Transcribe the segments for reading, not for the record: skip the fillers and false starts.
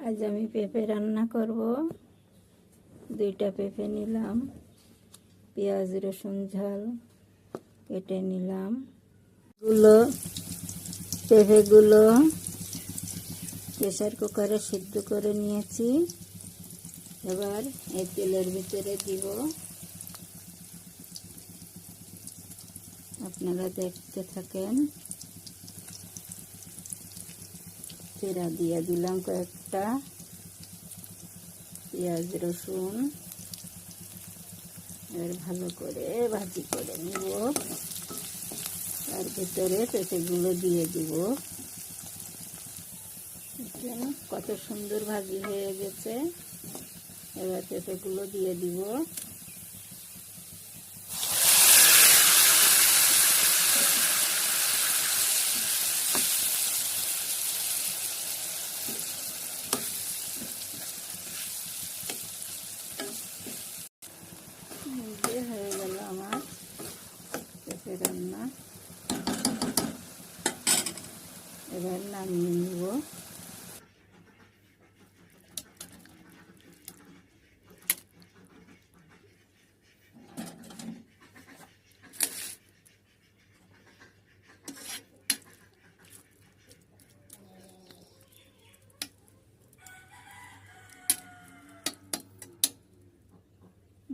আজ আমি পেঁপে রান্না করব। 2টা পেঁপে নিলাম, পেঁয়াজ রসুন ঝাল কেটে নিলাম। পেঁপেগুলো প্রেসার কুকারে সিদ্ধ করে নিয়েছি। এবার এই তেলের ভিতরে দিব। আপনারা দেখতে থাকেন। জিরা দিয়ে দিলাম কয়েকটা, পেঁয়াজ রসুন এবার ভালো করে ভাজি করে নিব। তার ভিতরে পেঁপেগুলো দিয়ে দিব। কত সুন্দর ভাজি হয়ে গেছে। এবার পেঁপেগুলো দিয়ে দিব। হয়ে গেল আমার পেঁপে রান্না। এবার নামিয়ে নিব।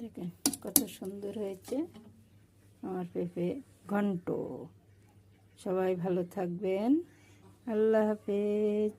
দেখেন কত সুন্দর হয়েছে আমার পেঁপে ঘন্ট। সবাই ভালো থাকবেন। আল্লাহ হাফেজ।